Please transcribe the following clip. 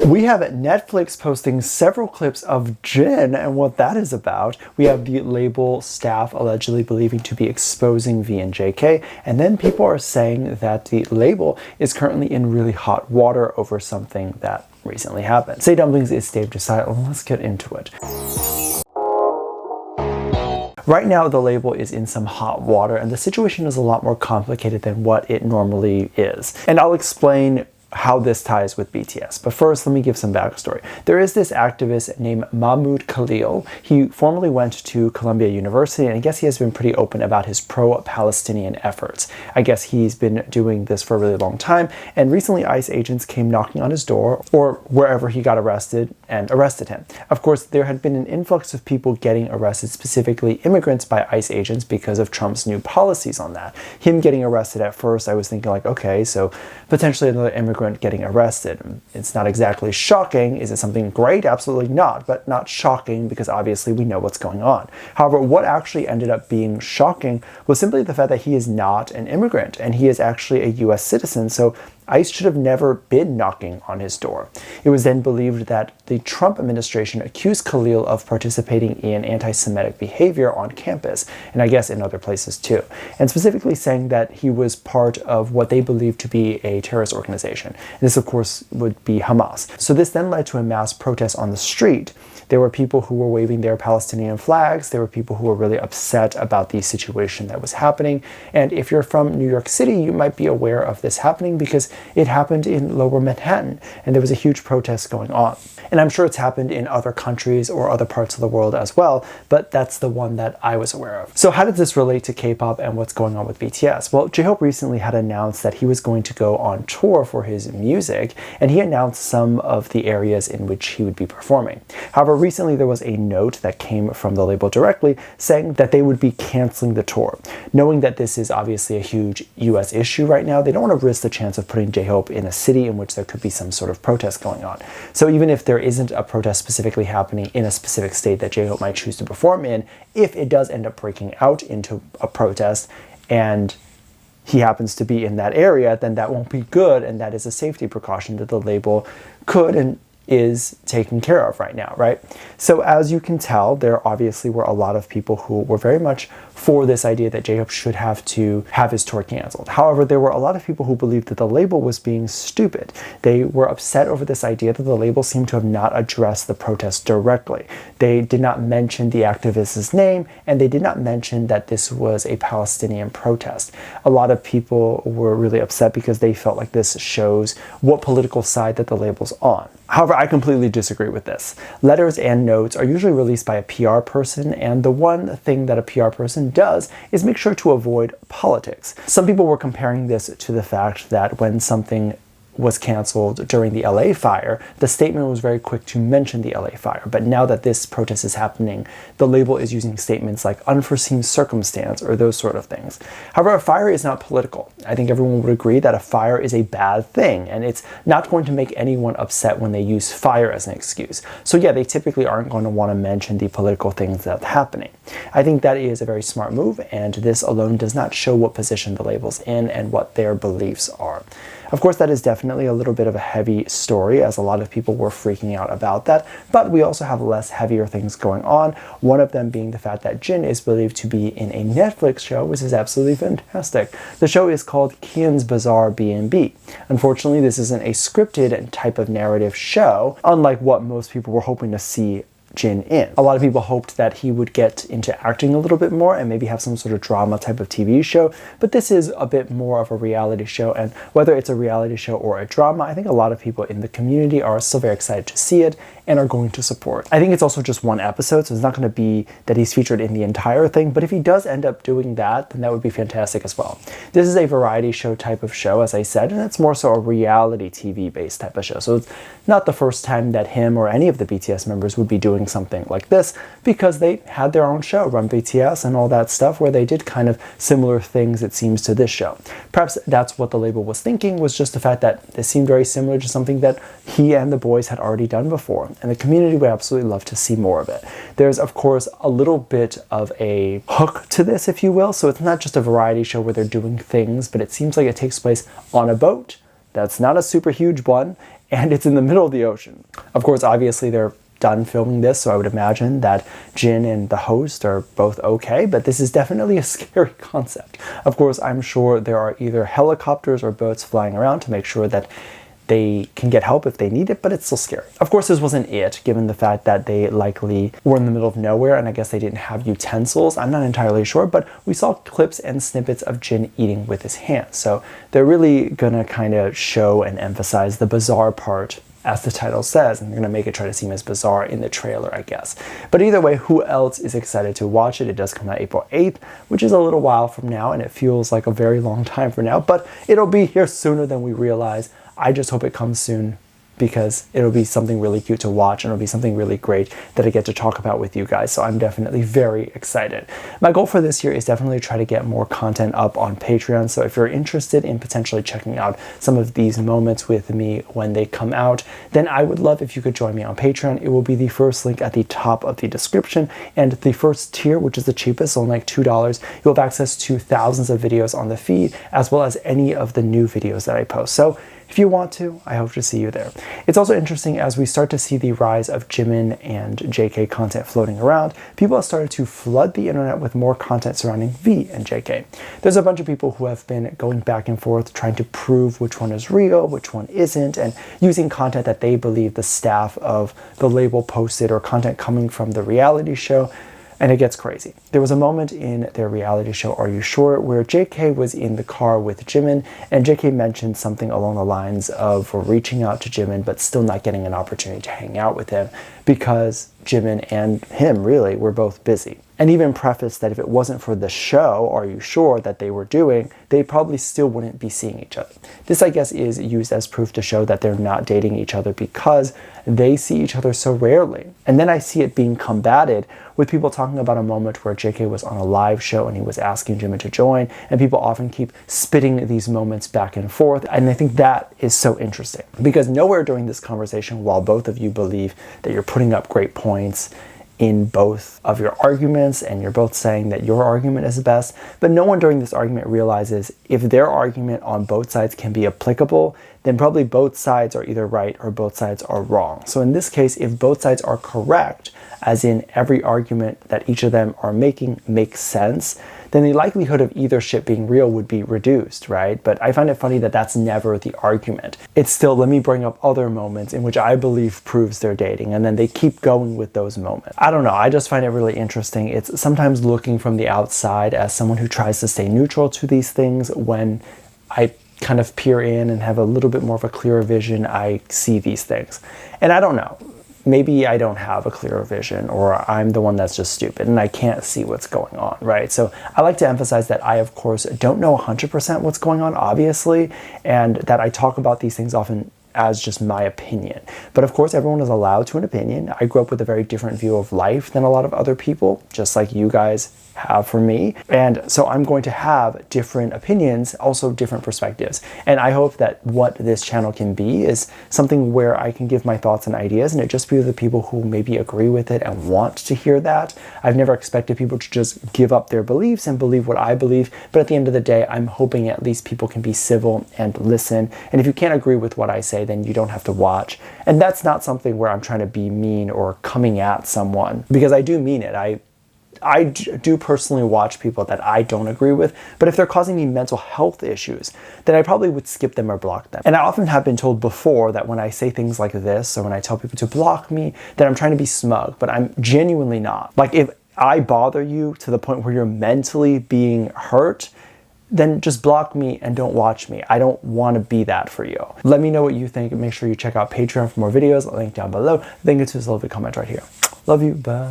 We have Netflix posting several clips of Jin and what that is about. We have the label staff allegedly believing to be exposing V and JK, and then people are saying that the label is currently in really hot water over something that recently happened. Say Dumplings is staged aside. Let's get into it. Right now, the label is in some hot water, and the situation is a lot more complicated than what it normally is. And I'll explain how this ties with BTS. But first, let me give some backstory. There is this activist named Mahmoud Khalil. He formerly went to Columbia University, and I guess he has been pretty open about his pro-Palestinian efforts. I guess he's been doing this for a really long time, and recently ICE agents came knocking on his door, or wherever he got arrested, and arrested him. Of course, there had been an influx of people getting arrested, specifically immigrants, by ICE agents because of Trump's new policies on that. Him getting arrested at first, I was thinking like, okay, so potentially another immigrant getting arrested. It's not exactly shocking. Is it something great? Absolutely not, but not shocking because obviously we know what's going on. However, what actually ended up being shocking was simply the fact that he is not an immigrant and he is actually a US citizen, so ICE should have never been knocking on his door. It was then believed that the Trump administration accused Khalil of participating in anti-Semitic behavior on campus, and I guess in other places too, and specifically saying that he was part of what they believed to be a terrorist organization. This, of course, would be Hamas. So this then led to a mass protest on the street. There were people who were waving their Palestinian flags. There were people who were really upset about the situation that was happening. And if you're from New York City, you might be aware of this happening because it happened in Lower Manhattan, and there was a huge protest going on. And I'm sure it's happened in other countries or other parts of the world as well, but that's the one that I was aware of. So how does this relate to K-pop and what's going on with BTS? Well, J-Hope recently had announced that he was going to go on tour for his music, and he announced some of the areas in which he would be performing. However, recently there was a note that came from the label directly saying that they would be canceling the tour. Knowing that this is obviously a huge US issue right now, they don't want to risk the chance of putting J-Hope in a city in which there could be some sort of protest going on. So even if there isn't a protest specifically happening in a specific state that J-Hope might choose to perform in, if it does end up breaking out into a protest and he happens to be in that area, then that won't be good, and that is a safety precaution that the label could and is taken care of right now, right? So as you can tell, there obviously were a lot of people who were very much for this idea that J-Hope should have to have his tour canceled. However, there were a lot of people who believed that the label was being stupid. They were upset over this idea that the label seemed to have not addressed the protest directly. They did not mention the activist's name, and they did not mention that this was a Palestinian protest. A lot of people were really upset because they felt like this shows what political side that the label's on. However, I completely disagree with this. Letters and notes are usually released by a PR person, and the one thing that a PR person does is make sure to avoid politics. Some people were comparing this to the fact that when something was canceled during the LA fire, the statement was very quick to mention the LA fire. But now that this protest is happening, the label is using statements like unforeseen circumstance or those sort of things. However, a fire is not political. I think everyone would agree that a fire is a bad thing, and it's not going to make anyone upset when they use fire as an excuse. So yeah, they typically aren't going to want to mention the political things that's happening. I think that is a very smart move, and this alone does not show what position the label's in and what their beliefs are. Of course, that is definitely a little bit of a heavy story, as a lot of people were freaking out about that, but we also have less heavier things going on, one of them being the fact that Jin is believed to be in a Netflix show, which is absolutely fantastic. The show is called Kian's Bizarre B&B. Unfortunately, this isn't a scripted type of narrative show, unlike what most people were hoping to see Jin in. A lot of people hoped that he would get into acting a little bit more and maybe have some sort of drama type of TV show, but this is a bit more of a reality show, and whether it's a reality show or a drama, I think a lot of people in the community are still very excited to see it and are going to support. I think it's also just one episode, so it's not going to be that he's featured in the entire thing, but if he does end up doing that, then that would be fantastic as well. This is a variety show type of show, as I said, and it's more so a reality TV based type of show, so it's not the first time that him or any of the BTS members would be doing something like this, because they had their own show, Run BTS and all that stuff, where they did kind of similar things, it seems, to this show. Perhaps that's what the label was thinking, was just the fact that this seemed very similar to something that he and the boys had already done before, and the community would absolutely love to see more of it. There's, of course, a little bit of a hook to this, if you will, so it's not just a variety show where they're doing things, but it seems like it takes place on a boat. That's not a super huge one, and it's in the middle of the ocean. Of course, obviously they're done filming this, so I would imagine that Jin and the host are both okay, but this is definitely a scary concept. Of course, I'm sure there are either helicopters or boats flying around to make sure that they can get help if they need it, but it's still scary. Of course, this wasn't it, given the fact that they likely were in the middle of nowhere, and I guess they didn't have utensils. I'm not entirely sure, but we saw clips and snippets of Jin eating with his hands. So they're really gonna kind of show and emphasize the bizarre part, as the title says, and they're gonna make it try to seem as bizarre in the trailer, I guess. But either way, who else is excited to watch it? It does come out April 8th, which is a little while from now, and it feels like a very long time from now, but it'll be here sooner than we realize. I just hope it comes soon, because it'll be something really cute to watch, and it'll be something really great that I get to talk about with you guys. So I'm definitely very excited. My goal for this year is definitely to try to get more content up on Patreon. So if you're interested in potentially checking out some of these moments with me when they come out, then I would love if you could join me on Patreon. It will be the first link at the top of the description, and the first tier, which is the cheapest, only like $2, you'll have access to thousands of videos on the feed, as well as any of the new videos that I post. So if you want to, I hope to see you there. It's also interesting, as we start to see the rise of Jimin and JK content floating around, people have started to flood the internet with more content surrounding V and JK. There's a bunch of people who have been going back and forth trying to prove which one is real, which one isn't, and using content that they believe the staff of the label posted or content coming from the reality show. And it gets crazy. There was a moment in their reality show, Are You Sure?, where JK was in the car with Jimin, and JK mentioned something along the lines of reaching out to Jimin, but still not getting an opportunity to hang out with him because Jimin and him really were both busy. And even prefaced that if it wasn't for the show, Are You Sure?, that they were doing, they probably still wouldn't be seeing each other. This, I guess, is used as proof to show that they're not dating each other because they see each other so rarely. And then I see it being combated with people talking about a moment where JK was on a live show and he was asking Jimin to join, and people often keep spitting these moments back and forth. And I think that is so interesting, because nowhere during this conversation, while both of you believe that you're putting up great points in both of your arguments, and you're both saying that your argument is the best, but no one during this argument realizes if their argument on both sides can be applicable, then probably both sides are either right or both sides are wrong. So in this case, if both sides are correct, as in every argument that each of them are making makes sense, then the likelihood of either ship being real would be reduced, right? But I find it funny that that's never the argument. It's still, let me bring up other moments in which I believe proves they're dating, and then they keep going with those moments. I don't know, I just find it really interesting. It's sometimes looking from the outside as someone who tries to stay neutral to these things. When I kind of peer in and have a little bit more of a clearer vision, I see these things. And I don't know, maybe I don't have a clearer vision, or I'm the one that's just stupid and I can't see what's going on, right? So I like to emphasize that I, of course, don't know 100% what's going on, obviously, and that I talk about these things often as just my opinion. But of course, everyone is allowed to an opinion. I grew up with a very different view of life than a lot of other people, just like you guys have for me. And so I'm going to have different opinions, also different perspectives. And I hope that what this channel can be is something where I can give my thoughts and ideas, and it just be with the people who maybe agree with it and want to hear that. I've never expected people to just give up their beliefs and believe what I believe, but at the end of the day, I'm hoping at least people can be civil and listen. And if you can't agree with what I say, then you don't have to watch. And that's not something where I'm trying to be mean or coming at someone, because I do mean it. I do personally watch people that I don't agree with, but if they're causing me mental health issues, then I probably would skip them or block them. And I often have been told before that when I say things like this, or when I tell people to block me, that I'm trying to be smug, but I'm genuinely not. Like, if I bother you to the point where you're mentally being hurt, then just block me and don't watch me. I don't want to be that for you. Let me know what you think, and make sure you check out Patreon for more videos. Link down below. Thank you to this lovely comment right here. Love you. Bye.